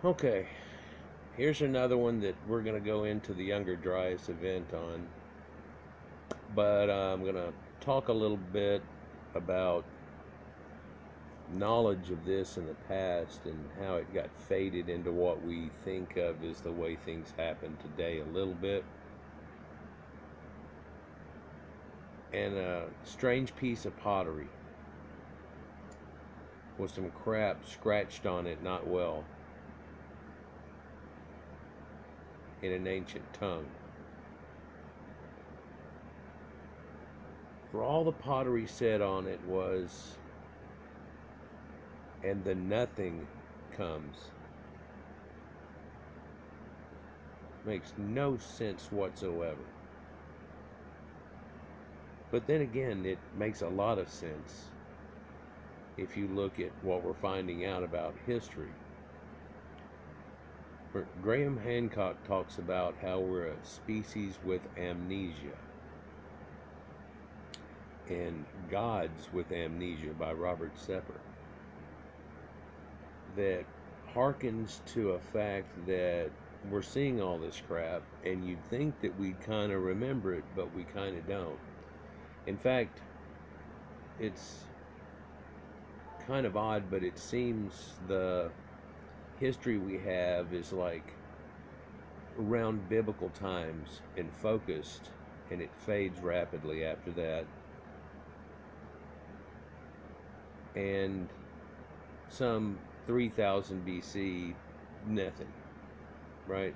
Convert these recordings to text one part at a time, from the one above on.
Okay, here's another one that we're going to go into the Younger Dryas event on, but I'm going to talk a little bit about knowledge of this in the past and how it got faded into what we think of as the way things happen today a little bit. And a strange piece of pottery with some crap scratched on it not well in an ancient tongue. For all the pottery said on it was, and the nothing comes. Makes no sense whatsoever. But then again, it makes a lot of sense if you look at what we're finding out about history. Graham Hancock talks about how we're a species with amnesia, and Gods with Amnesia by Robert Sepper, that harkens to a fact that we're seeing all this crap and you'd think that we'd kind of remember it, but we kind of don't. In fact, it's kind of odd, but it seems the history we have is like around biblical times and focused, and it fades rapidly after that. And some 3000 BC, nothing, right?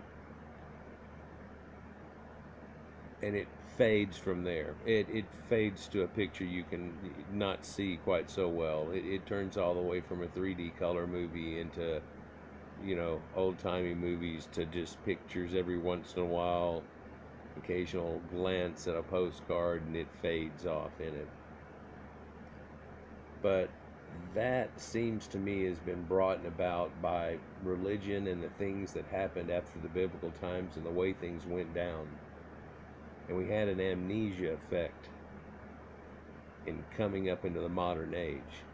And it fades from there. It fades to a picture you can not see quite so well. It turns all the way from a 3D color movie into, old-timey movies to just pictures every once in a while, occasional glance at a postcard, and it fades off in it. But that seems to me has been brought about by religion and the things that happened after the biblical times and the way things went down. And we had an amnesia effect in coming up into the modern age,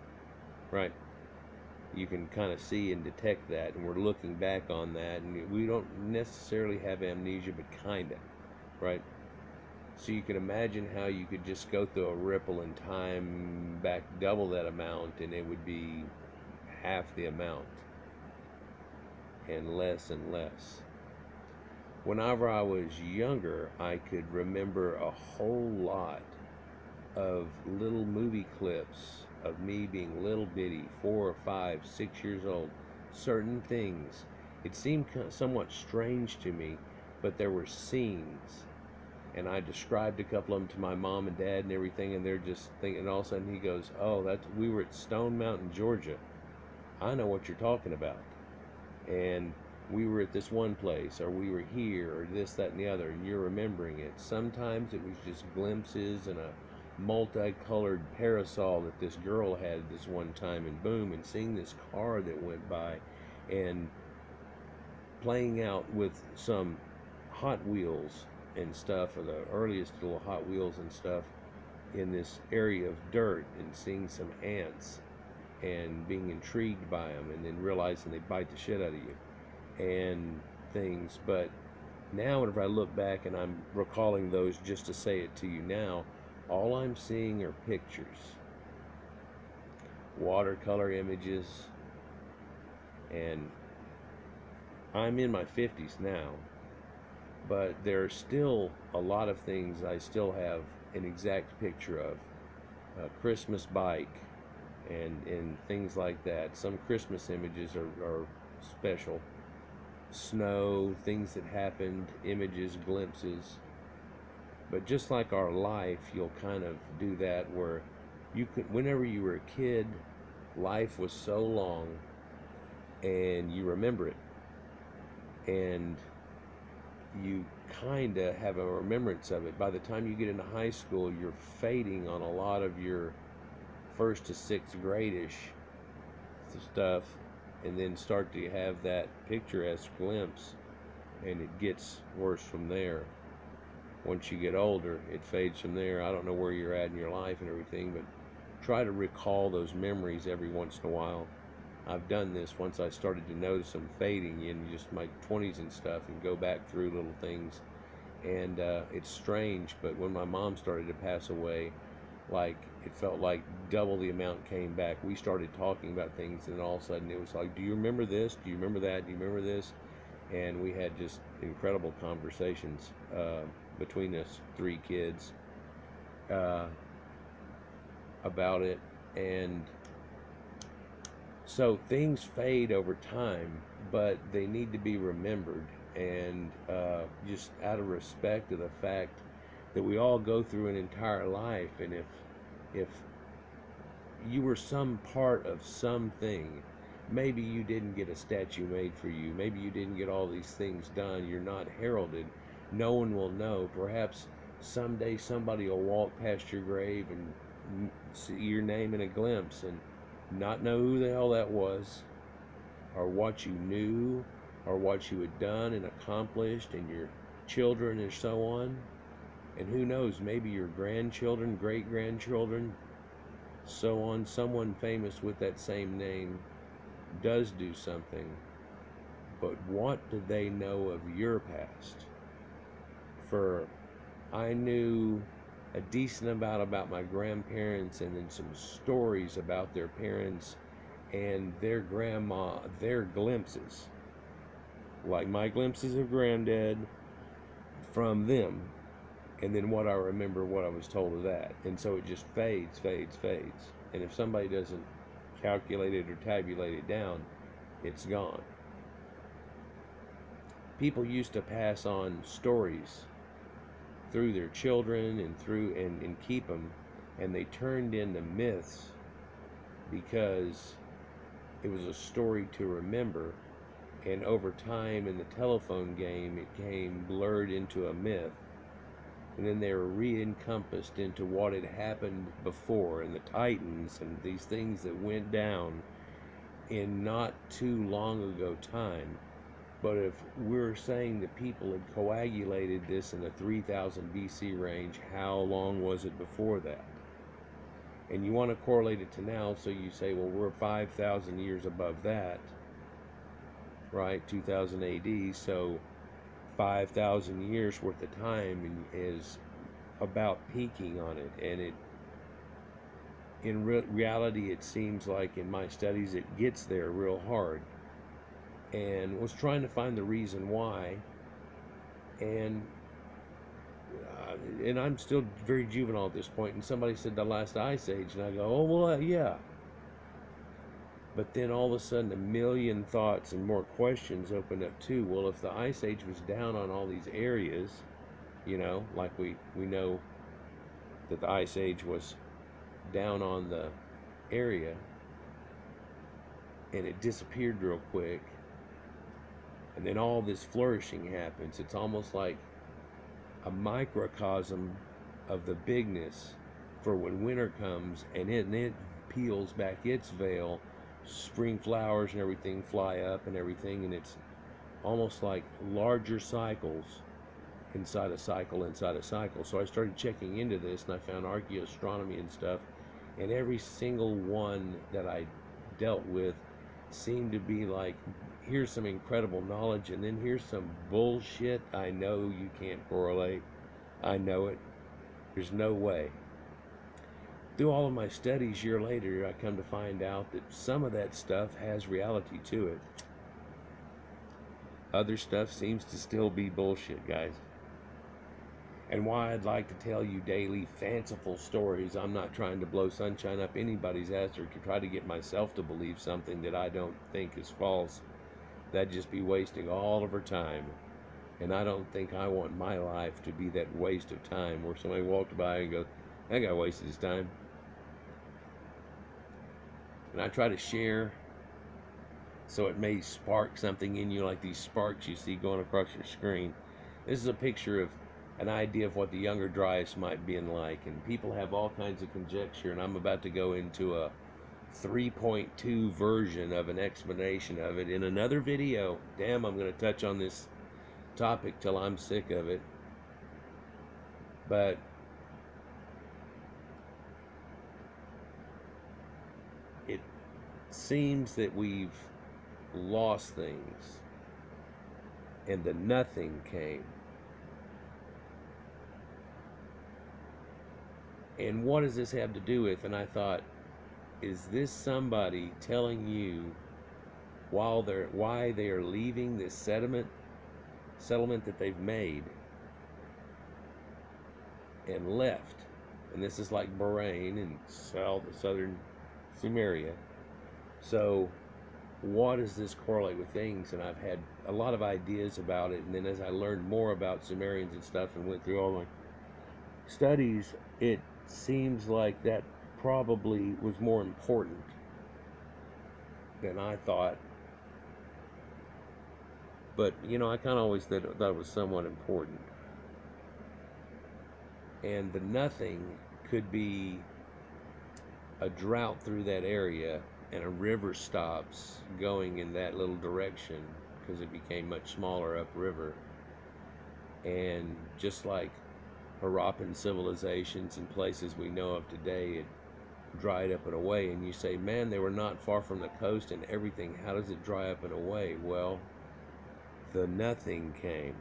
right? You can kind of see and detect that, and we're looking back on that, and we don't necessarily have amnesia, but kind of, right? So you can imagine how you could just go through a ripple in time back double that amount, and it would be half the amount, and less and less. Whenever I was younger, I could remember a whole lot of little movie clips of me being little bitty, 4 or 5, 6 years old. Certain things, it seemed somewhat strange to me, but there were scenes, and I described a couple of them to my mom and dad and everything, and they're just thinking, and all of a sudden he goes, "Oh, we were at Stone Mountain, Georgia. I know what you're talking about. And we were at this one place, or we were here, or this, that, and the other," and you're remembering it. Sometimes it was just glimpses and a multicolored parasol that this girl had this one time, and boom, and seeing this car that went by, and playing out with some Hot Wheels and stuff, or the earliest little Hot Wheels and stuff, in this area of dirt, and seeing some ants and being intrigued by them, and then realizing they bite the shit out of you and things. But now whenever I look back and I'm recalling those just to say it to you now, all I'm seeing are pictures, watercolor images, and I'm in my 50s now, but there are still a lot of things I still have an exact picture of. A Christmas bike and things like that. Some Christmas images are special. Snow, things that happened, images, glimpses. But just like our life, you'll kind of do that where you could, whenever you were a kid, life was so long and you remember it. And you kind of have a remembrance of it. By the time you get into high school, you're fading on a lot of your first to sixth grade-ish stuff, and then start to have that picturesque glimpse, and it gets worse from there. Once you get older, it fades from there. I don't know where you're at in your life and everything, but try to recall those memories every once in a while. I've done this once I started to notice them fading in just my 20s and stuff, and go back through little things. And it's strange, but when my mom started to pass away, like, it felt like double the amount came back. We started talking about things, and all of a sudden it was like, do you remember this? Do you remember that? Do you remember this? And we had just incredible conversations between us three kids uh, about it. And so things fade over time, but they need to be remembered. And just out of respect of the fact that we all go through an entire life, and if you were some part of something, maybe you didn't get a statue made for you, maybe you didn't get all these things done, you're not heralded, no one will know. Perhaps someday somebody will walk past your grave and see your name in a glimpse and not know who the hell that was, or what you knew, or what you had done and accomplished, and your children and so on. And who knows, maybe your grandchildren, great grandchildren, so on, someone famous with that same name does do something. But what do they know of your past? For I knew a decent amount about my grandparents, and then some stories about their parents and their grandma, their glimpses, like my glimpses of granddad from them, and then what I remember, what I was told of that. And so it just fades. And if somebody doesn't calculate it or tabulate it down, it's gone. People used to pass on stories through their children and and keep them, and they turned into myths because it was a story to remember. And over time in the telephone game, it came blurred into a myth, and then they were re-encompassed into what had happened before, and the Titans and these things that went down in not too long ago time. But if we're saying that people had coagulated this in the 3000 BC range, how long was it before that? And you want to correlate it to now, so you say, well, we're 5,000 years above that, right? 2000 AD, so 5,000 years worth of time is about peaking on it. And it, in reality, it seems like in my studies it gets there real hard, and was trying to find the reason why. And I'm still very juvenile at this point, and somebody said the last ice age, and I go, oh well, yeah. But then all of a sudden a million thoughts and more questions opened up too. Well, if the ice age was down on all these areas, like we know that the ice age was down on the area, and it disappeared real quick, and then all this flourishing happens. It's almost like a microcosm of the bigness for when winter comes, and it peels back its veil, spring flowers and everything fly up and everything, and it's almost like larger cycles inside a cycle inside a cycle. So I started checking into this, and I found archaeoastronomy and stuff, and every single one that I dealt with seemed to be like, here's some incredible knowledge, and then here's some bullshit I know you can't correlate. I know it. There's no way. Through all of my studies, year later, I come to find out that some of that stuff has reality to it. Other stuff seems to still be bullshit, guys. And why I'd like to tell you daily fanciful stories, I'm not trying to blow sunshine up anybody's ass or to try to get myself to believe something that I don't think is false. That'd just be wasting all of our time. And I don't think I want my life to be that waste of time where somebody walked by and goes, that guy wasted his time. And I try to share so it may spark something in you, like these sparks you see going across your screen. This is a picture of an idea of what the younger Dryas might be like, and people have all kinds of conjecture, and I'm about to go into a 3.2 version of an explanation of it in another video. Damn, I'm going to touch on this topic till I'm sick of it. But it seems that we've lost things, and the nothing came. And what does this have to do with? And I thought, is this somebody telling you why they are leaving this settlement that they've made and left? And this is like Bahrain and southern Sumeria. So what does this correlate with things? And I've had a lot of ideas about it, and then as I learned more about Sumerians and stuff and went through all my studies, it seems like that probably was more important than I thought. But I kind of always thought it was somewhat important. And the nothing could be a drought through that area, and a river stops going in that little direction because it became much smaller upriver. And just like Harappan civilizations and places we know of today, it dried up and away. And you say, man, they were not far from the coast and everything. How does it dry up and away? Well, the nothing came.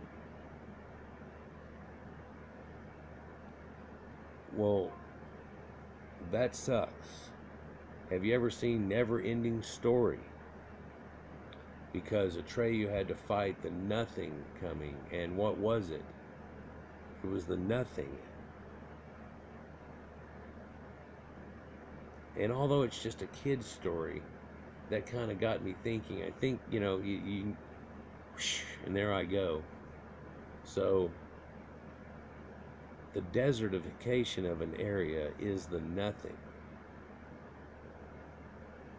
Well, that sucks. Have you ever seen Never Ending Story? Because Atreyu had to fight the nothing coming. And what was it? It was the nothing. And although it's just a kid's story, that kind of got me thinking. I think, and there I go. So the desertification of an area is the nothing.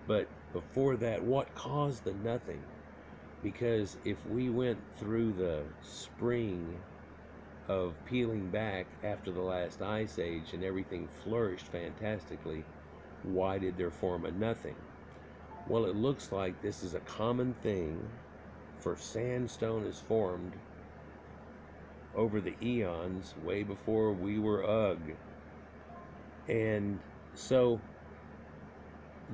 But before that, what caused the nothing? Because if we went through the spring of peeling back after the last ice age and everything flourished fantastically, why did there form a nothing? Well, it looks like this is a common thing, for sandstone is formed over the eons, way before we were Ugg. And so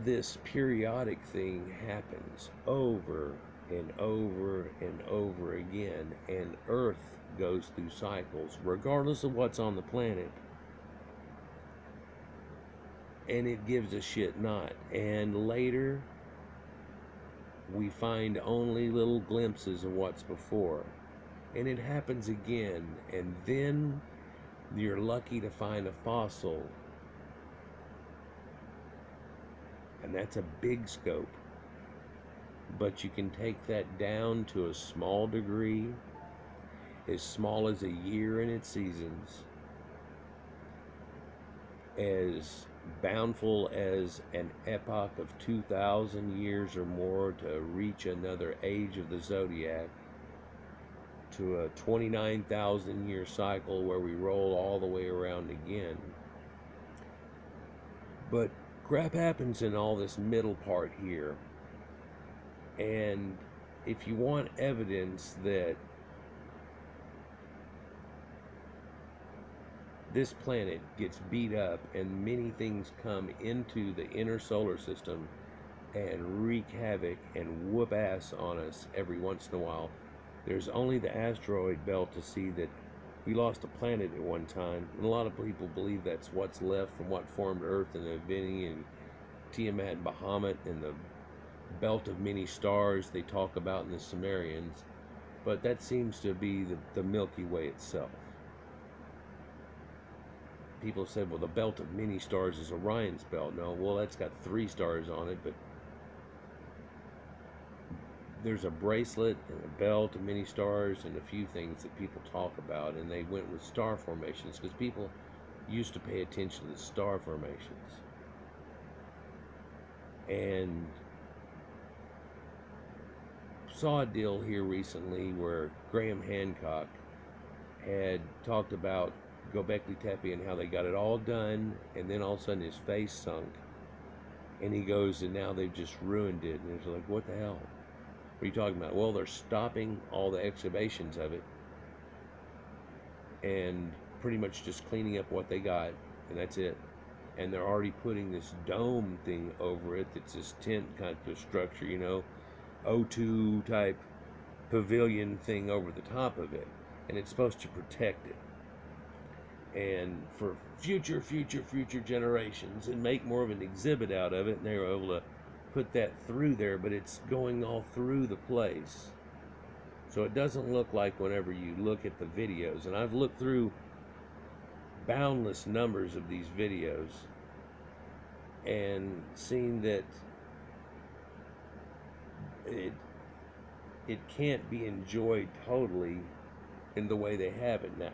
this periodic thing happens over and over and over again, and Earth goes through cycles regardless of what's on the planet, and it gives a shit not. And later we find only little glimpses of what's before, and it happens again, and then you're lucky to find a fossil, and that's a big scope. But you can take that down to a small degree, as small as a year in its seasons, as bountiful as an epoch of 2,000 years or more to reach another age of the zodiac, to a 29,000 year cycle where we roll all the way around again. But crap happens in all this middle part here. And if you want evidence that this planet gets beat up and many things come into the inner solar system and wreak havoc and whoop ass on us every once in a while, there's only the asteroid belt to see that we lost a planet at one time. And a lot of people believe that's what's left from what formed Earth, and the Vini and Tiamat and Bahamut and the belt of many stars they talk about in the Sumerians. But that seems to be the Milky Way itself. People said, well, the belt of many stars is Orion's belt. No, well, that's got 3 stars on it, but there's a bracelet and a belt of many stars and a few things that people talk about, and they went with star formations because people used to pay attention to the star formations. And saw a deal here recently where Graham Hancock had talked about Göbekli Tepe and how they got it all done, and then all of a sudden his face sunk, and he goes, and now they've just ruined it. And it's like, what the hell? What are you talking about? Well, they're stopping all the excavations of it and pretty much just cleaning up what they got, and that's it. and they're already putting this dome thing over it that's this tent kind of structure, O2 type pavilion thing over the top of it, and it's supposed to protect it and for future generations, and make more of an exhibit out of it. And they were able to put that through there, but it's going all through the place, so it doesn't look like whenever you look at the videos. And I've looked through boundless numbers of these videos and seen that it can't be enjoyed totally in the way they have it now.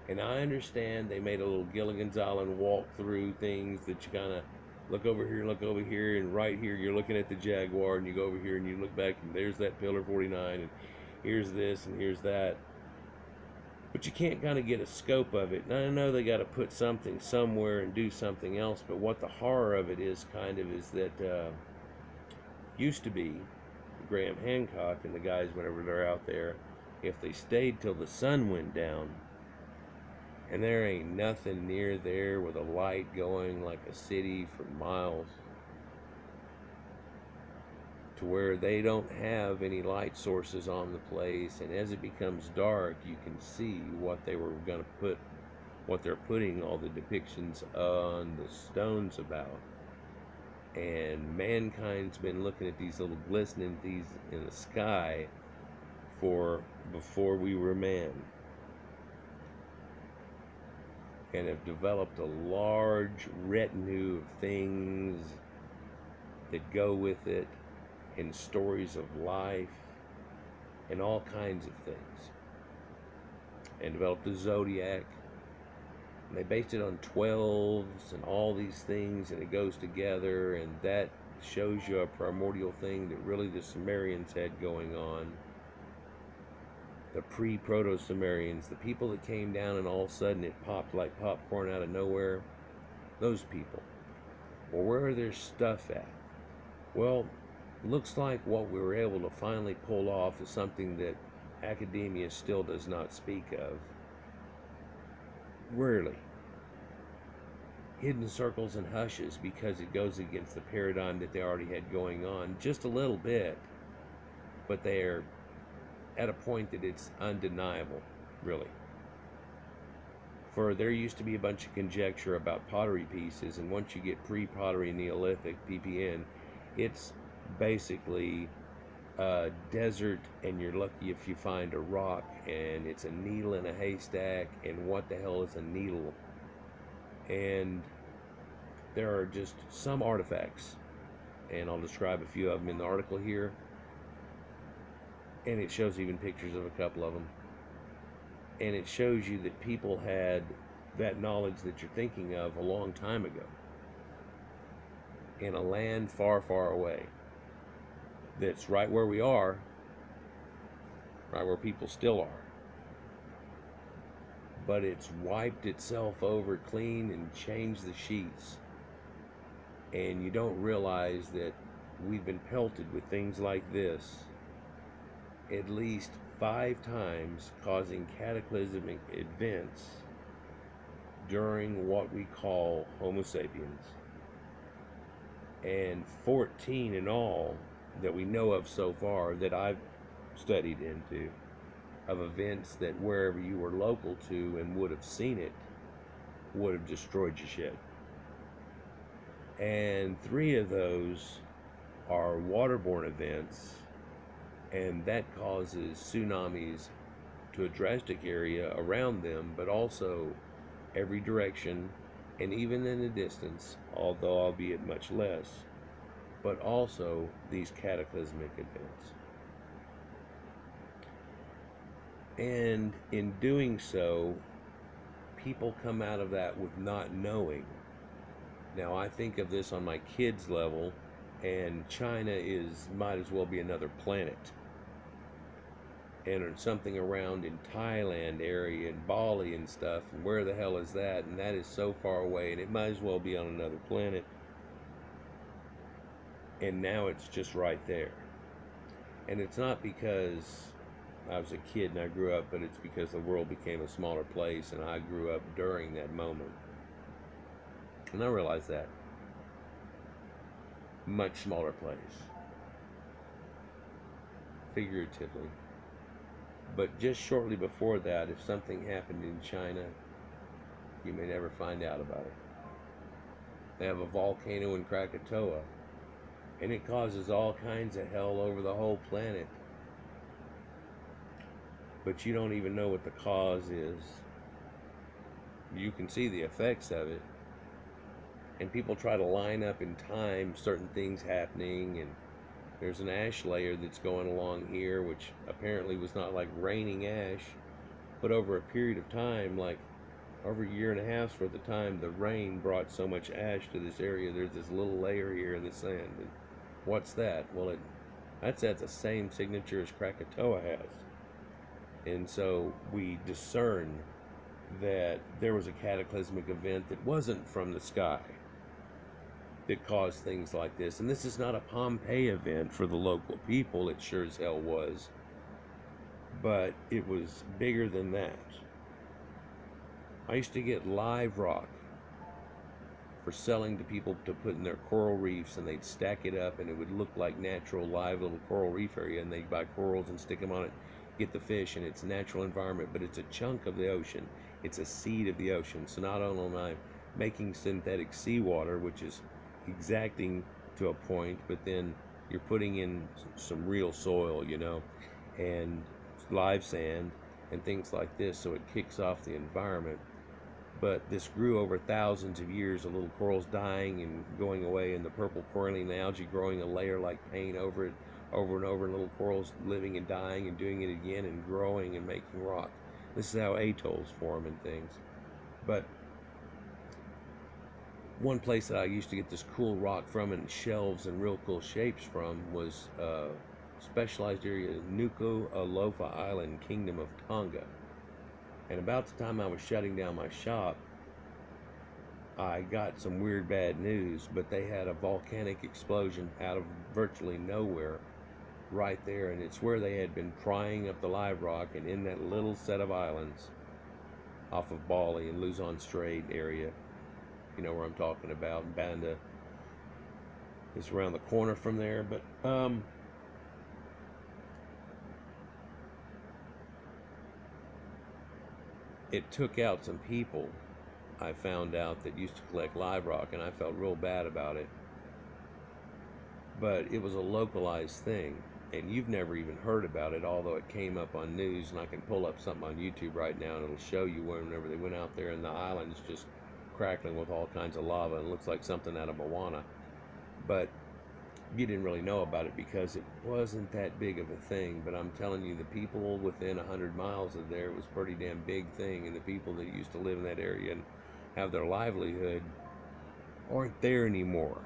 And I understand they made a little Gilligan's Island walk through things that you kind of look over here, and right here you're looking at the Jaguar, and you go over here and you look back and there's that Pillar 49, and here's this and here's that. But you can't kind of get a scope of it. And I know they got to put something somewhere and do something else, but what the horror of it is that used to be Graham Hancock and the guys, whenever they're out there, if they stayed till the sun went down, and there ain't nothing near there with a light going like a city for miles, to where they don't have any light sources on the place, and as it becomes dark you can see what they were going to put, what they're putting all the depictions on the stones about. And mankind's been looking at these little glistening things in the sky for before we were man, and have developed a large retinue of things that go with it, and stories of life and all kinds of things, and developed the zodiac, and they based it on 12s and all these things, and it goes together, and that shows you a primordial thing that really the Sumerians had going on. The pre-proto-Sumerians, the people that came down and all of a sudden it popped like popcorn out of nowhere, those people. Well, where are their stuff at? Well, looks like what we were able to finally pull off is something that academia still does not speak of. Rarely. Hidden circles and hushes, because it goes against the paradigm that they already had going on just a little bit, but they're at a point that it's undeniable, really. For there used to be a bunch of conjecture about pottery pieces, and once you get pre-pottery Neolithic, PPN, it's basically a desert, and you're lucky if you find a rock, and it's a needle in a haystack, and what the hell is a needle? And there are just some artifacts, and I'll describe a few of them in the article here, and it shows even pictures of a couple of them, and it shows you that people had that knowledge that you're thinking of a long time ago, in a land far, far away, that's right where we are, right where people still are, but it's wiped itself over clean and changed the sheets, and you don't realize that we've been pelted with things like this at least 5 times, causing cataclysmic events during what we call Homo sapiens, and 14 in all that we know of so far that I've studied into, of events that wherever you were local to and would have seen it would have destroyed your shit. And 3 of those are waterborne events, and that causes tsunamis to a drastic area around them, but also every direction, and even in the distance, although albeit much less, but also these cataclysmic events. And in doing so, people come out of that with not knowing. Now, I think of this on my kids' level, and China might as well be another planet. And something around in Thailand area and Bali and stuff, and where the hell is that? And that is so far away, and it might as well be on another planet. And now it's just right there. And it's not because I was a kid and I grew up, but it's because the world became a smaller place, and I grew up during that moment. And I realize that. Much smaller place, figuratively. But just shortly before that, if something happened in China, you may never find out about it. They have a volcano in Krakatoa, and it causes all kinds of hell over the whole planet. But you don't even know what the cause is. You can see the effects of it. And people try to line up in time certain things happening, and there's an ash layer that's going along here, which apparently was not like raining ash, but over a period of time, like over a year and a half's worth of time, the rain brought so much ash to this area. There's this little layer here in the sand. And what's that? Well, that's at the same signature as Krakatoa has. And so we discern that there was a cataclysmic event that wasn't from the sky that caused things like this. And this is not a Pompeii event for the local people. It sure as hell was. But it was bigger than that. I used to get live rock for selling to people to put in their coral reefs, and they'd stack it up and it would look like natural live little coral reef area, and they'd buy corals and stick them on it, get the fish, and it's natural environment, but it's a chunk of the ocean. It's a seed of the ocean. So not only am I making synthetic seawater, which is exacting to a point, but then you're putting in some real soil, and live sand and things like this, so it kicks off the environment. But this grew over thousands of years of little corals dying and going away, and the purple coralline algae growing a layer like paint over it, over and over, and little corals living and dying and doing it again and growing and making rock. This is how atolls form and things. But one place that I used to get this cool rock from and shelves and real cool shapes from was specialized area, Nuku'alofa Island, Kingdom of Tonga. And about the time I was shutting down my shop, I got some weird bad news, but they had a volcanic explosion out of virtually nowhere right there, and it's where they had been prying up the live rock, and in that little set of islands off of Bali and Luzon Strait area, you know where I'm talking about. Banda is around the corner from there, but it took out some people, I found out, that used to collect live rock, and I felt real bad about it. But it was a localized thing, and you've never even heard about it, although it came up on news, and I can pull up something on YouTube right now, and it'll show you whenever they went out there, and the island's just crackling with all kinds of lava, and it looks like something out of Moana. But you didn't really know about it because it wasn't that big of a thing. But I'm telling you, the people within 100 miles of there, it was a pretty damn big thing, and the people that used to live in that area and have their livelihood aren't there anymore.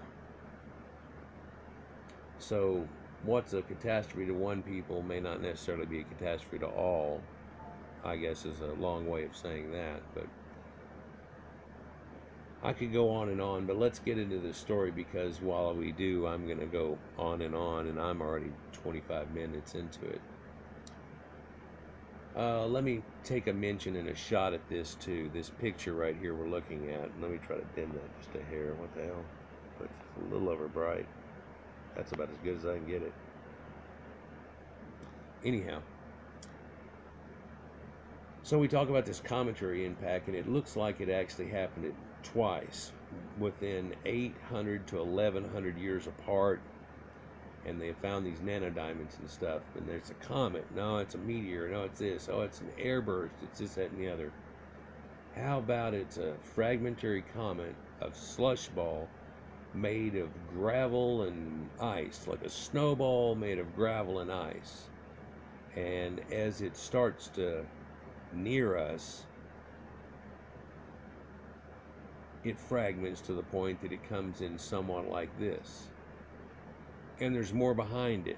So what's a catastrophe to one people may not necessarily be a catastrophe to all, I guess, is a long way of saying that. But I could go on and on, but let's get into this story, because while we do, I'm going to go on, and I'm already 25 minutes into it. Let me take a mention and a shot at this too. This picture right here we're looking at. Let me try to dim that just a hair. What the hell? It's a little over bright. That's about as good as I can get it. Anyhow, so we talk about this cometary impact, and it looks like it actually happened twice within 800 to 1100 years apart, and they found these nanodiamonds and stuff. And there's a comet, no, it's a meteor, no, it's this, oh, it's an airburst, it's this, that, and the other. How about it's a fragmentary comet of slush ball made of gravel and ice, like a snowball made of gravel and ice. And as it starts to near us, it fragments to the point that it comes in somewhat like this. And there's more behind it.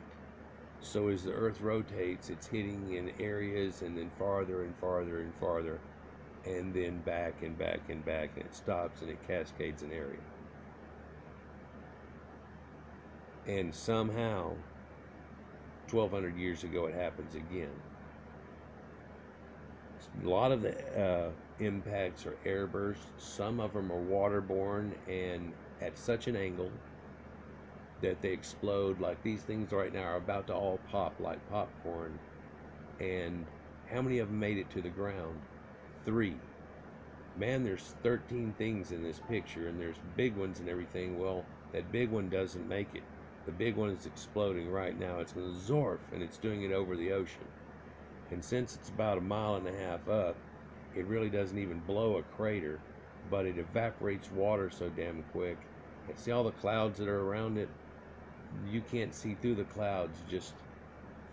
So as the Earth rotates, it's hitting in areas, and then farther and farther and farther, and then back and back and back, and it stops and it cascades an area. And somehow, 1200 years ago, it happens again. A lot of the impacts or airbursts. Some of them are waterborne and at such an angle that they explode. Like these things right now are about to all pop like popcorn. And how many of them made it to the ground? 3. Man, there's 13 things in this picture, and there's big ones and everything. Well, that big one doesn't make it. The big one is exploding right now. It's going to zorf, and it's doing it over the ocean. And since it's about 1.5 miles up, it really doesn't even blow a crater, but it evaporates water so damn quick. And see all the clouds that are around it? You can't see through the clouds just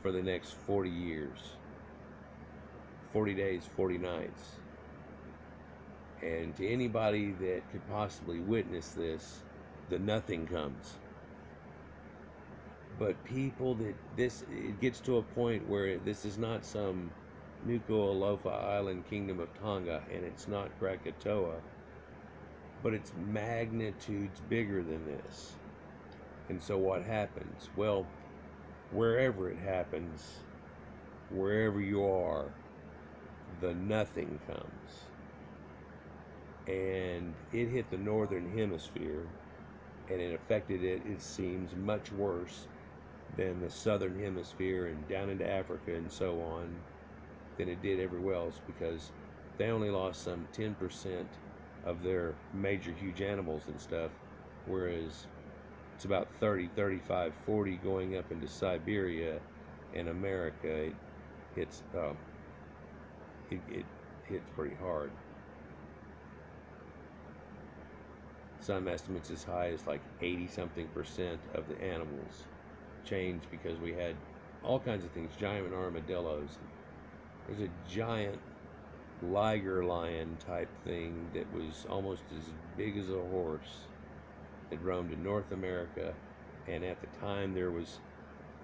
for the next 40 years. 40 days, 40 nights. And to anybody that could possibly witness this, the nothing comes. But people that it gets to a point where this is not some Nuku'alofa Island kingdom of Tonga, and it's not Krakatoa, but it's magnitudes bigger than this. And so what happens? Well, wherever it happens, wherever you are, the nothing comes. And it hit the northern hemisphere, and it affected it seems, much worse than the southern hemisphere and down into Africa and so on than it did everywhere else, because they only lost some 10% of their major huge animals and stuff, whereas it's about 30, 35, 40 going up into Siberia and America. It hits pretty hard. Some estimates as high as like 80-something% of the animals changed because we had all kinds of things, giant armadillos. There's a giant liger lion type thing that was almost as big as a horse that roamed in North America, and at the time there was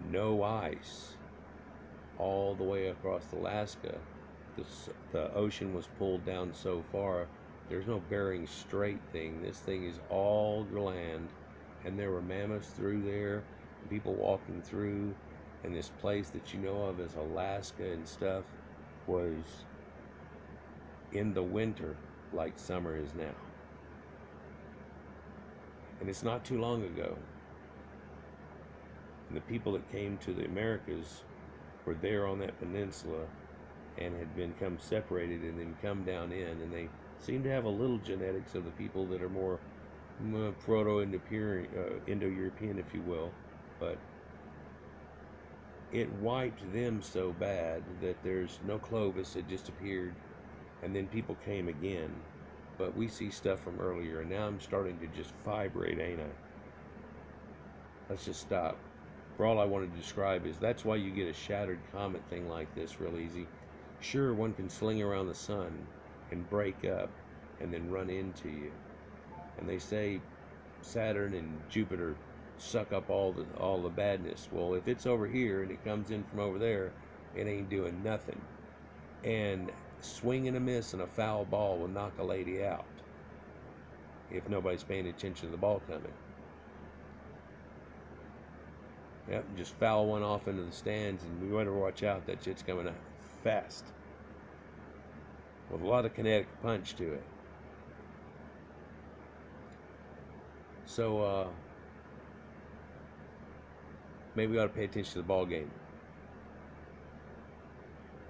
no ice all the way across Alaska. The ocean was pulled down so far, there's no Bering Strait thing. This thing is all land, and there were mammoths through there, people walking through, and this place that you know of as Alaska and stuff was in the winter like summer is now. And it's not too long ago. And the people that came to the Americas were there on that peninsula and had become separated and then come down in, and they seem to have a little genetics of the people that are more Indo-European, if you will, but it wiped them so bad that there's no Clovis. It just appeared, and then people came again. But we see stuff from earlier, and now I'm starting to just vibrate, ain't I? Let's just stop. For all I wanted to describe is that's why you get a shattered comet thing like this real easy. Sure, one can sling around the sun and break up and then run into you. And they say Saturn and Jupiter suck up all the badness. Well, if it's over here and it comes in from over there, it ain't doing nothing. And swing and a miss and a foul ball will knock a lady out if nobody's paying attention to the ball coming. Yep, just foul one off into the stands, and we better watch out. That shit's coming out fast with a lot of kinetic punch to it. So maybe we ought to pay attention to the ball game.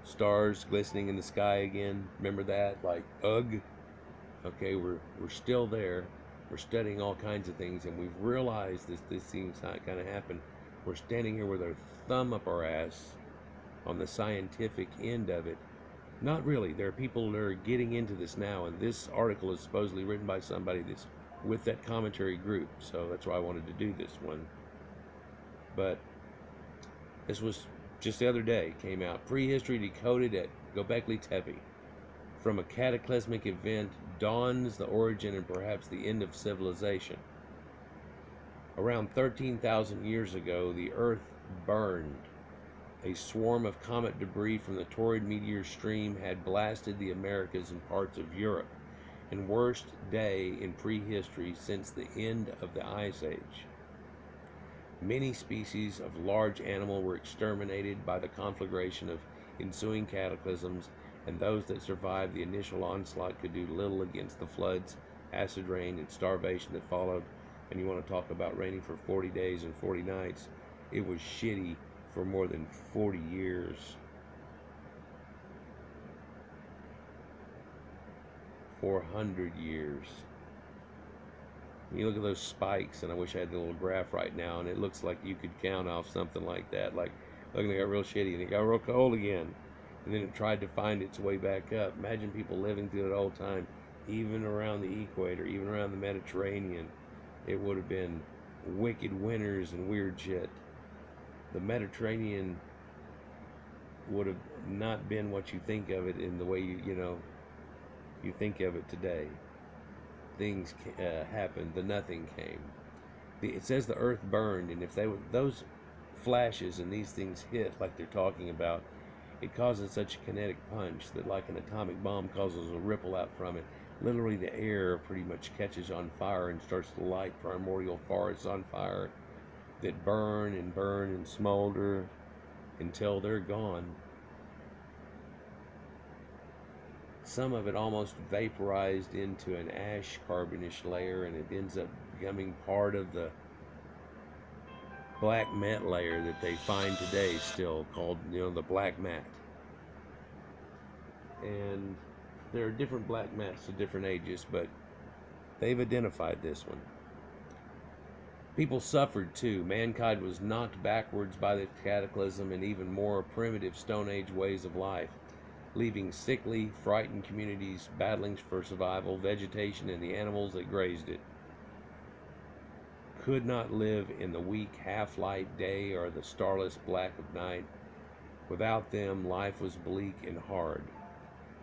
Stars glistening in the sky again. Remember that? Like, ugh. Okay, we're still there. We're studying all kinds of things, and we've realized this thing's not going to happen. We're standing here with our thumb up our ass on the scientific end of it. Not really. There are people that are getting into this now, and this article is supposedly written by somebody that's with that commentary group, so that's why I wanted to do this one. But this was just the other day, came out. Prehistory decoded at Göbekli Tepe. From a cataclysmic event dawns the origin and perhaps the end of civilization. Around 13,000 years ago, the Earth burned. A swarm of comet debris from the torrid meteor stream had blasted the Americas and parts of Europe, and worst day in prehistory since the end of the Ice Age. Many species of large animal were exterminated by the conflagration of ensuing cataclysms, and those that survived the initial onslaught could do little against the floods, acid rain, and starvation that followed. And you want to talk about raining for 40 days and 40 nights. It was shitty for more than 40 years. 400 years. You look at those spikes, and I wish I had the little graph right now, and it looks like you could count off something like that. Like, look, they got real shitty, and it got real cold again. And then it tried to find its way back up. Imagine people living through it all the time, even around the equator, even around the Mediterranean. It would have been wicked winters and weird shit. The Mediterranean would have not been what you think of it in the way you think of it today. Things happened. The nothing came. It says the earth burned, and if those flashes and these things hit like they're talking about, it causes such a kinetic punch that, like an atomic bomb, causes a ripple out from it. Literally, the air pretty much catches on fire and starts to light primordial forests on fire that burn and smolder until they're gone. Some of it almost vaporized into an ash carbonish layer, and it ends up becoming part of the black mat layer that they find today, still called, the black mat. And there are different black mats at different ages, but they've identified this one. People suffered too. Mankind was knocked backwards by the cataclysm and even more primitive Stone Age ways of life, leaving sickly, frightened communities battling for survival. Vegetation and the animals that grazed it could not live in the weak half-light day or the starless black of night. Without them, life was bleak and hard.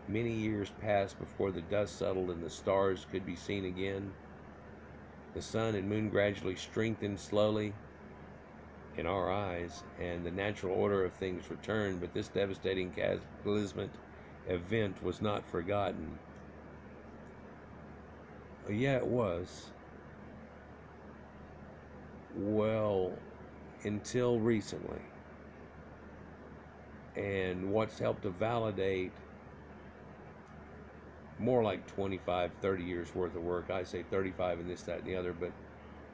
Many years passed before the dust settled and the stars could be seen again. The sun and moon gradually strengthened slowly in our eyes, and the natural order of things returned, but this devastating cataclysmic event was not forgotten. Yeah, it was. Well, until recently. And what's helped to validate more like 25, 30 years worth of work. I say 35 and this, that, and the other, but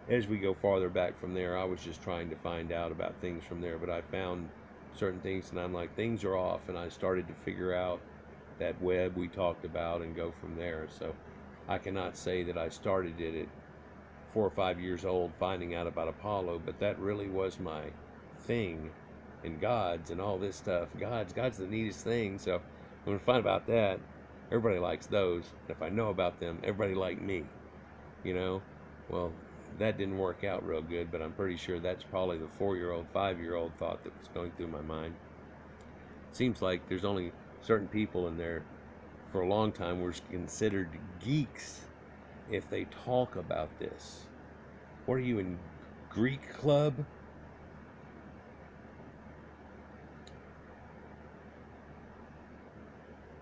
as we go farther back from there, I was just trying to find out about things from there, but I found certain things, and I'm like, things are off, and I started to figure out that web we talked about and go from there. So I cannot say that I started it at 4 or 5 years old finding out about Apollo, but that really was my thing, and gods and all this stuff. God's the neatest thing, so when I find about that, everybody likes those. If I know about them, everybody liked me, Well, that didn't work out real good, but I'm pretty sure that's probably the 4-year-old, 5-year-old thought that was going through my mind. Seems like there's only certain people in there for a long time were considered geeks if they talk about this. What are you, in Greek club?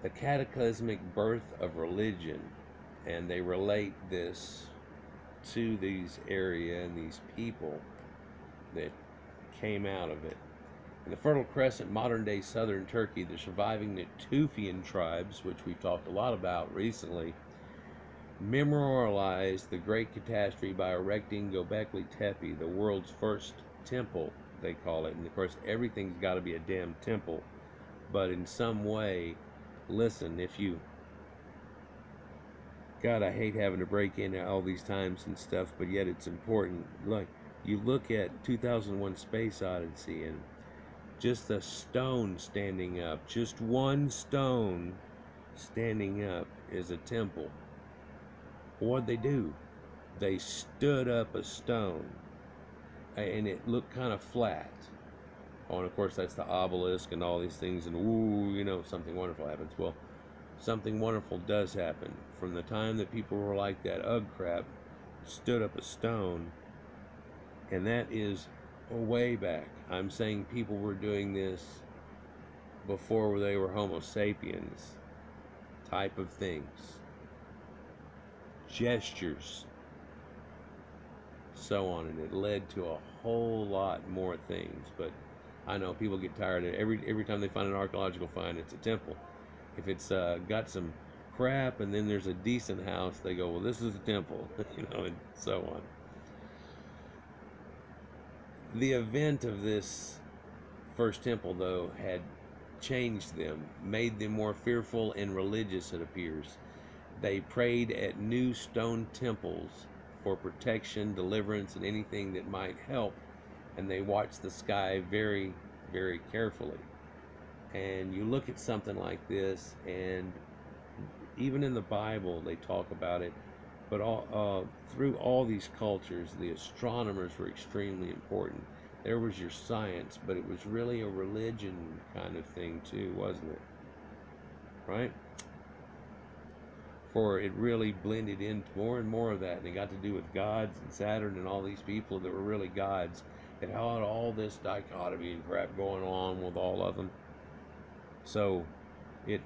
The cataclysmic birth of religion, and they relate this to these area and these people that came out of it. In the Fertile Crescent, modern-day southern Turkey, the surviving Natufian tribes, which we've talked a lot about recently, memorialized the great catastrophe by erecting Göbekli Tepe, the world's first temple, they call it. And of course, everything's got to be a damn temple, but in some way, listen, if you, God, I hate having to break in all these times and stuff, but yet it's important. Look, you look at 2001 Space Odyssey, and just a stone standing up, just one stone standing up is a temple. What'd they do? They stood up a stone, and it looked kind of flat. Oh, and of course that's the obelisk and all these things, and ooh, something wonderful happens. Well, something wonderful does happen. From the time that people were like that, ugh crap, stood up a stone, and that is way back. I'm saying people were doing this before they were Homo sapiens type of things. Gestures, so on, and it led to a whole lot more things. But I know people get tired of it. Every time they find an archaeological find, it's a temple. If it's got some crap and then there's a decent house, they go, well, this is a temple, and so on. The event of this first temple, though, had changed them, made them more fearful and religious, it appears. They prayed at new stone temples for protection, deliverance, and anything that might help, and they watched the sky very, very carefully. And you look at something like this, and even in the Bible, they talk about it, but through all these cultures, the astronomers were extremely important. There was your science, but it was really a religion kind of thing too, wasn't it? Right? For it really blended into more and more of that, and it got to do with gods and Saturn and all these people that were really gods. It had all this dichotomy and crap going on with all of them. So it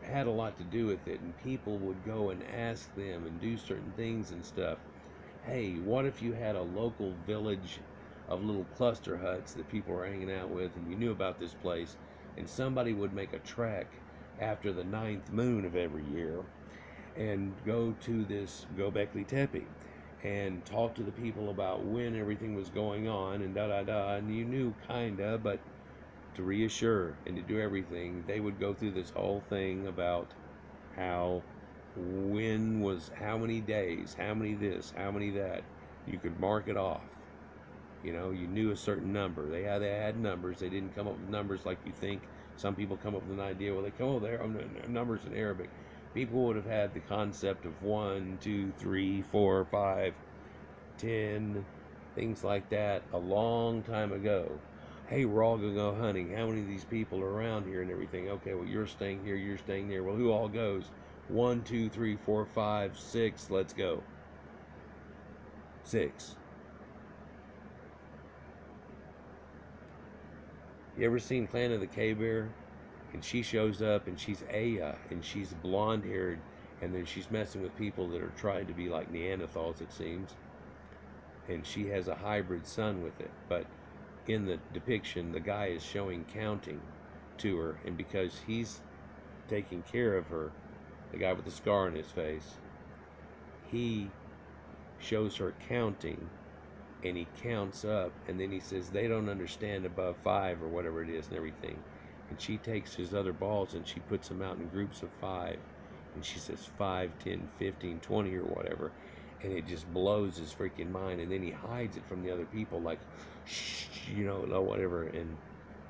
had a lot to do with it, and people would go and ask them and do certain things and stuff. Hey, what if you had a local village of little cluster huts that people were hanging out with, and you knew about this place, and somebody would make a trek after the 9th moon of every year and go to this Gobekli Tepe and talk to the people about when everything was going on and da da da, and you knew kinda, but to reassure and to do everything, they would go through this whole thing about how when was how many days, how many this, how many that. You could mark it off. You knew a certain number. They had numbers. They didn't come up with numbers like you think. Some people come up with an idea. Well, they come over there numbers in Arabic. People would have had the concept of 1, 2, 3, 4, 5, 10, things like that a long time ago. Hey, we're all gonna go hunting. How many of these people are around here and everything? Okay, well, you're staying here, you're staying there. Well, who all goes? 1, 2, 3, 4, 5, 6. Let's go. 6. You ever seen Planet of the Cave Bear? And she shows up, and she's Aya, and she's blonde haired, and then she's messing with people that are trying to be like Neanderthals, it seems. And she has a hybrid son with it. But in the depiction, the guy is showing counting to her, and because he's taking care of her, the guy with the scar on his face, he shows her counting, and he counts up, and then he says they don't understand above 5 or whatever it is and everything. And she takes his other balls and she puts them out in groups of 5, and she says 5, 10, 15, 20 or whatever, and it just blows his freaking mind. And then he hides it from the other people, like shh, whatever. And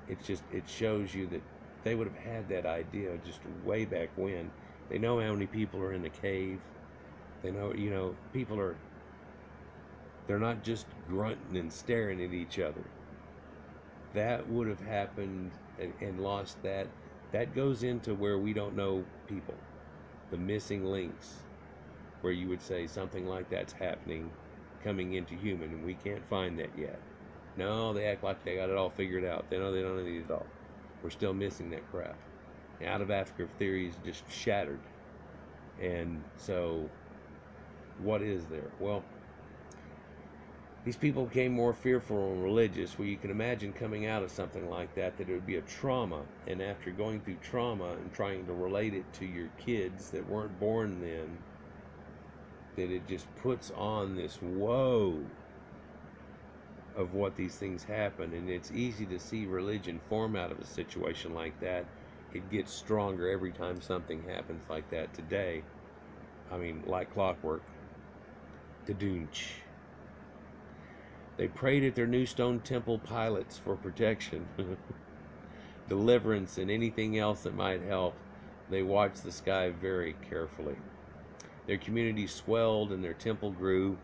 it shows you that they would have had that idea just way back when. They know how many people are in the cave. They know people are, they're not just grunting and staring at each other. That would have happened and lost that. That goes into where we don't know people, the missing links, where you would say something like that's happening, coming into human, and we can't find that yet. No, they act like they got it all figured out. They know they don't need it all. We're still missing that crap. Out of Africa theory is just shattered. And so, what is there? Well, these people became more fearful and religious, where you can imagine coming out of something like that it would be a trauma, and after going through trauma and trying to relate it to your kids that weren't born then, that it just puts on this whoa of what these things happen. And it's easy to see religion form out of a situation like that. It gets stronger every time something happens like that today. I mean, like clockwork. Da-doonch. They prayed at their new stone temple pilots for protection, deliverance, and anything else that might help. They watched the sky very carefully. Their community swelled and their temple grew.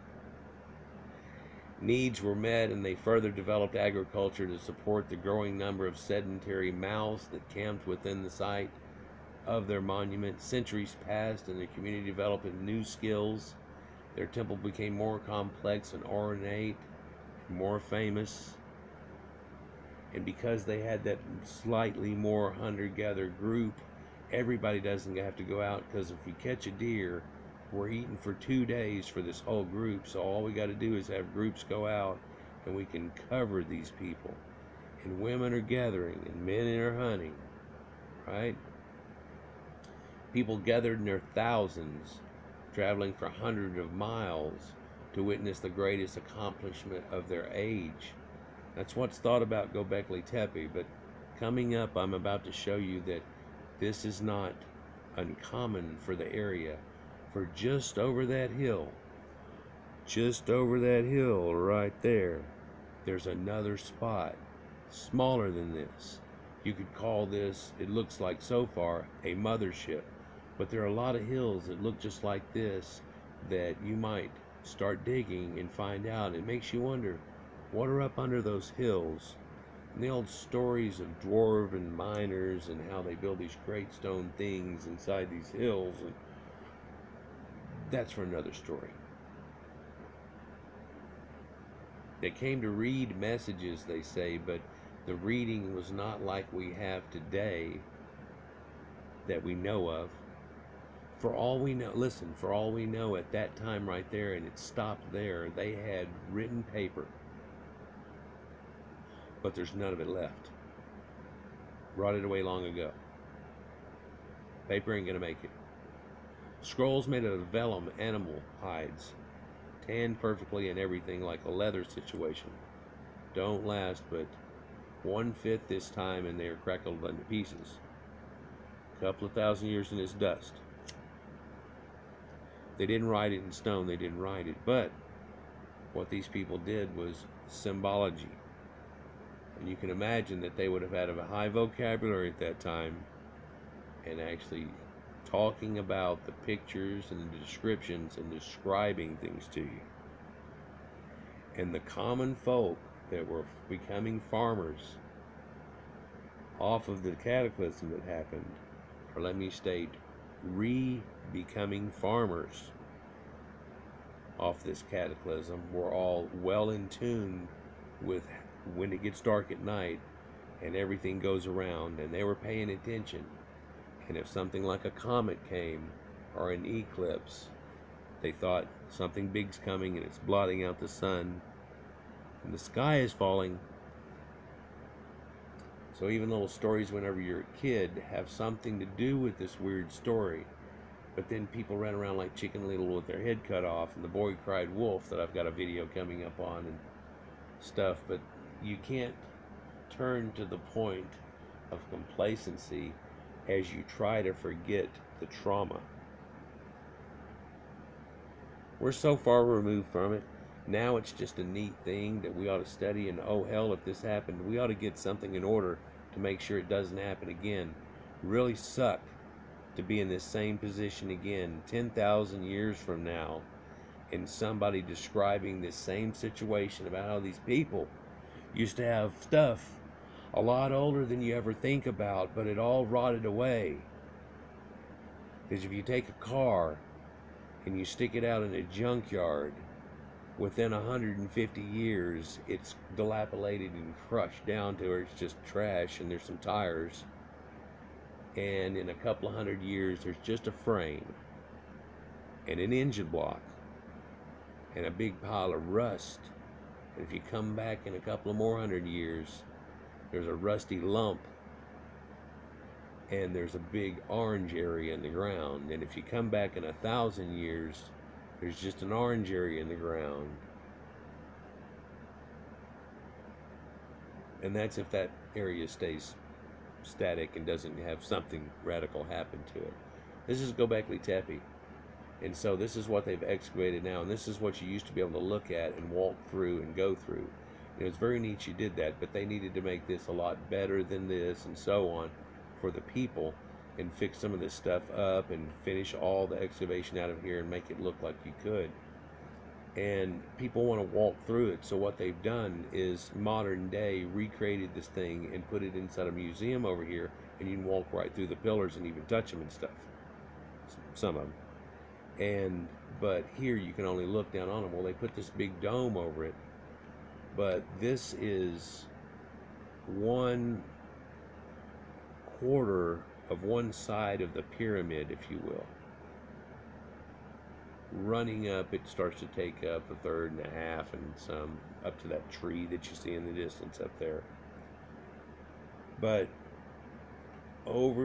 Needs were met, and they further developed agriculture to support the growing number of sedentary mouths that camped within the site of their monument. Centuries passed, and the community developed new skills. Their temple became more complex and ornate, more famous. And because they had that slightly more hunter-gatherer group, everybody doesn't have to go out, because if we catch a deer, we're eating for 2 days for this whole group. So all we got to do is have groups go out, and we can cover these people. And women are gathering, and men are hunting, right? People gathered in their thousands, traveling for hundreds of miles to witness the greatest accomplishment of their age. That's what's thought about Göbekli Tepe, but coming up, I'm about to show you that this is not uncommon for the area. For just over that hill right there, there's another spot, smaller than this. You could call this, it looks like so far, a mothership. But there are a lot of hills that look just like this that you might start digging and find out. It makes you wonder, what are up under those hills? And the old stories of dwarven miners and how they build these great stone things inside these hills, and that's for another story. They came to read messages, they say, but the reading was not like we have today that we know of. For all we know, listen, for all we know at that time right there, and it stopped there, they had written paper, but there's none of it left. Rotted away long ago. Paper ain't gonna make it. Scrolls made out of vellum animal hides, tanned perfectly and everything like a leather situation. Don't last but 1/5 this time and they are crackled into pieces. A couple of thousand years in this dust. They didn't write it in stone, they didn't write it, but what these people did was symbology. And you can imagine that they would have had a high vocabulary at that time, and actually talking about the pictures and the descriptions and describing things to you. And the common folk that were becoming farmers off of the cataclysm that happened, or let me state, becoming farmers off this cataclysm, were all well in tune with when it gets dark at night and everything goes around, and they were paying attention. And if something like a comet came or an eclipse, they thought something big's coming and it's blotting out the sun and the sky is falling. So even little stories whenever you're a kid have something to do with this weird story. But then people ran around like Chicken Little with their head cut off, and the boy cried wolf, that I've got a video coming up on and stuff. But you can't turn to the point of complacency as you try to forget the trauma. We're so far removed from it. Now it's just a neat thing that we ought to study, and oh hell, if this happened, we ought to get something in order to make sure it doesn't happen again. Really suck to be in this same position again 10,000 years from now, and somebody describing this same situation about how these people used to have stuff a lot older than you ever think about, but it all rotted away. Because if you take a car and you stick it out in a junkyard, within 150 years it's dilapidated and crushed down to where it's just trash, and there's some tires, and in a couple of 100 years there's just a frame and an engine block and a big pile of rust. And if you come back in a couple of more 100 years, there's a rusty lump and there's a big orange area in the ground. And if you come back in 1,000 years, there's just an orange area in the ground. And that's if that area stays static and doesn't have something radical happen to it. This is Göbekli Tepe. And so this is what they've excavated now, and this is what you used to be able to look at and walk through and go through. It's very neat you did that, but they needed to make this a lot better than this and so on for the people, and fix some of this stuff up and finish all the excavation out of here and make it look like you could. And people want to walk through it, so what they've done is modern day recreated this thing and put it inside a museum over here, and you can walk right through the pillars and even touch them and stuff, some of them. But here you can only look down on them. Well, they put this big dome over it, but this is 1/4 of one side of the pyramid, if you will. Running up, it starts to take up 1/3 and 1/2 and some up to that tree that you see in the distance up there. But over